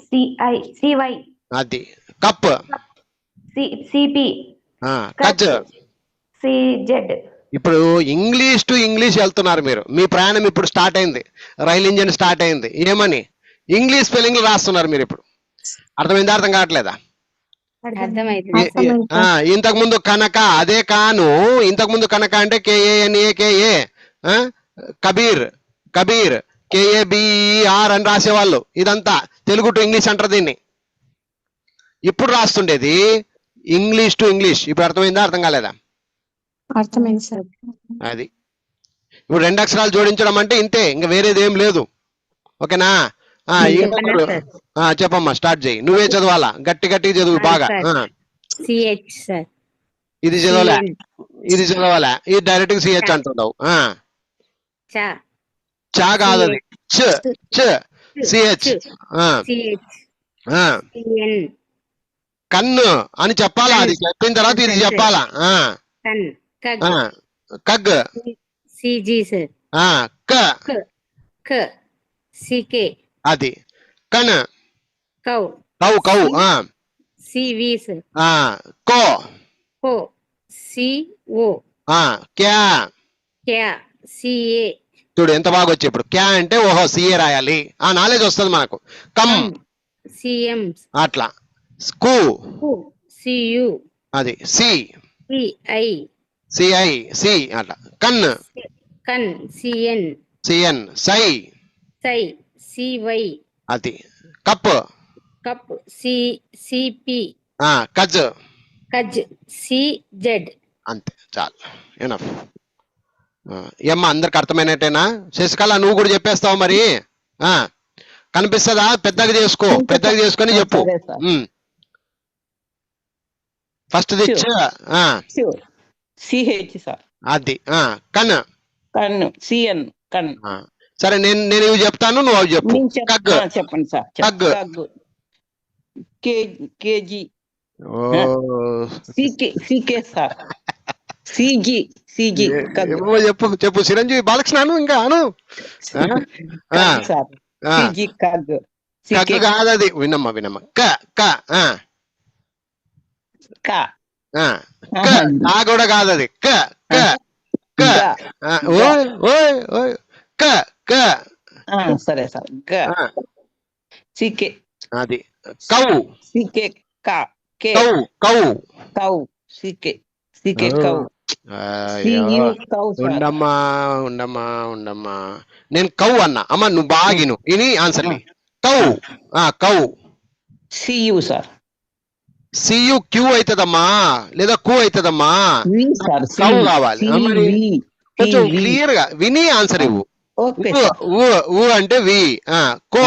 సిఐ. సివై.
అది. కప్
సిపి.
కజ్.
సిజెడ్.
ఇప్పుడు ఇంగ్లీష్ టు ఇంగ్లీష్ వెళ్తున్నారు మీరు, మీ ప్రయాణం ఇప్పుడు స్టార్ట్ అయింది, రైల్ ఇంజిన్ స్టార్ట్ అయింది. ఏమని ఇంగ్లీష్ స్పెల్లింగ్ రాస్తున్నారు మీరు ఇప్పుడు. అర్థమైందా, అర్థం కావట్లేదా? ఇంతకు ముందు కనక, అదే కాను. ఇంతకు ముందు కనక అంటే KANAKA, కబీర్ కబీర్ KABER అని రాసేవాళ్ళు. ఇదంతా తెలుగు టు ఇంగ్లీష్ అంటారు దీన్ని. ఇప్పుడు రాస్తుండేది ఇంగ్లీష్ టు ఇంగ్లీష్. ఇప్పుడు అర్థమైందా, అర్థం కాలేదా?
అర్థమైంది సార్.
అది ఇప్పుడు 2 అక్షరాలు జోడించడం అంటే ఇంతే, ఇంకా వేరేది ఏం లేదు. ఓకేనా? చెప్పమ్మా, స్టార్ట్ చేయి. నువ్వే చదవాలా, గట్టిగా చదువు బాగా. ఇది చదవలే, ఇది చదవాలా, ఇది డైరెక్ట్ CH అంటున్నావు. చా కాదు, అది CH. కన్ను అని చెప్పాలా, అది చెప్పిన తర్వాత ఇది చెప్పాలా. కగ్ క అది. కన్
కౌ
కౌ కౌ ఆ,
సివి సార్
ఆ, కో
కో సిఓ
ఆ, క్యా
క్యా సిఏ
చూడు ఎంత బాగా వచ్చి ఇప్పుడు క్యా అంటే ఓహో సిఏ రాయాలి ఆ నాలెడ్జ్ వస్తుంది మనకు. కమ్
కమ్ సిఎం
అట్లా. కు
కు సియు
అది సి
సిఐ
సిఐ సి అట్లా. కన్
కన్ సిఎన్
సిఎన్ సై
సై సివై
అది. కప్
కప్ సిపి
కజ్
కజ్ సిజెడ్
అంతే చాలు ఎనఫ్. ఏమ్మా అందరికి అర్థమైనట్టేనా? శశికళ నువ్వు కూడా చెప్పేస్తావు మరి. కనిపిస్తుందా? పెద్దగా చేసుకో, పెద్దగా చేసుకొని చెప్పు.
సరే సార్.
ఫస్ట్ తెచ్చు.
Sure. CH sir.
అది కన్
కన్ను సిఎన్ కన్.
సరే నేను ఇవి చెప్తాను, నువ్వు అవి చెప్పు. కగ్
చెప్పండి సార్.
కగ్
కేజీ సికే సార్. సిజి
ఏమో చెప్పు చెప్పు. చిరంజీవి బాలకృష్ణ ఇంకా అను.
సార్. సిజి కగ్
కగ్ కాదు అది. వినమ్మా క క
కా
కా కూడా కాదు అది. క క క ఓయ్ ఓయ్ ఓయ్ క క
సరే సార్. గ సికే
అది. కౌ
సికే కా కే
కౌ కౌ
కౌ సికే కౌ.
ఉండమ్మా ఉండమ్మా నేను కౌ అన్నా. అమ్మ నువ్వు బాగిను ఇని ఆన్సర్ కౌ. కౌ
సియు సార్.
సియు క్యూ అవుతుందమ్మా లేదా కు అవుతుందమ్మా. కౌ కావాలి మరి. కొంచెం క్లియర్ గా విని ఆన్సర్ ఇవ్వు. ఊ అంటే వి. కో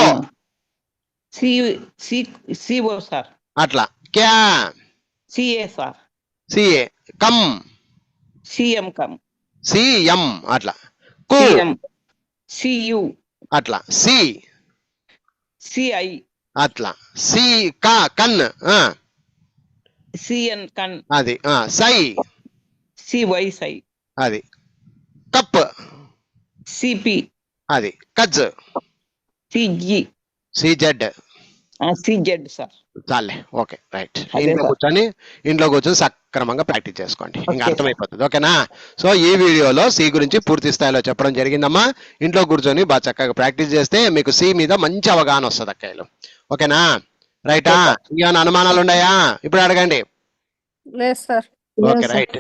సిఓ సార్.
అట్లా. క్యా
C A sir.
C A. Come
C M come.
C M అట్లా. కు
సియు
అట్లా. సి
సిఐ
అట్లా. సి కా కన్
సిఎన్ కన్.
అది. సై
సివై సై.
అది. కప్
సిపి.
అది. కజ్
సిజి
సిజెడ్.
CZ sir.
చాలే ఓకే రైట్.
అదే
ఇంట్లో కూర్చొని సక్రమంగా ప్రాక్టీస్ చేసుకోండి, ఇంకా
ఓకే
అర్థమైపోతుంది. ఓకేనా? సో ఈ వీడియోలో సి గురించి పూర్తి స్థాయిలో చెప్పడం జరిగిందమ్మా. ఇంట్లో కూర్చొని బాగా చక్కగా ప్రాక్టీస్ చేస్తే మీకు సి మీద మంచి అవగాహన వస్తుంది అక్కయ్యలు. ఓకేనా? రైటా? ఏమైనా అనుమానాలు ఉన్నాయా? ఇప్పుడు అడగండి.
లేదు సార్.
Okay right.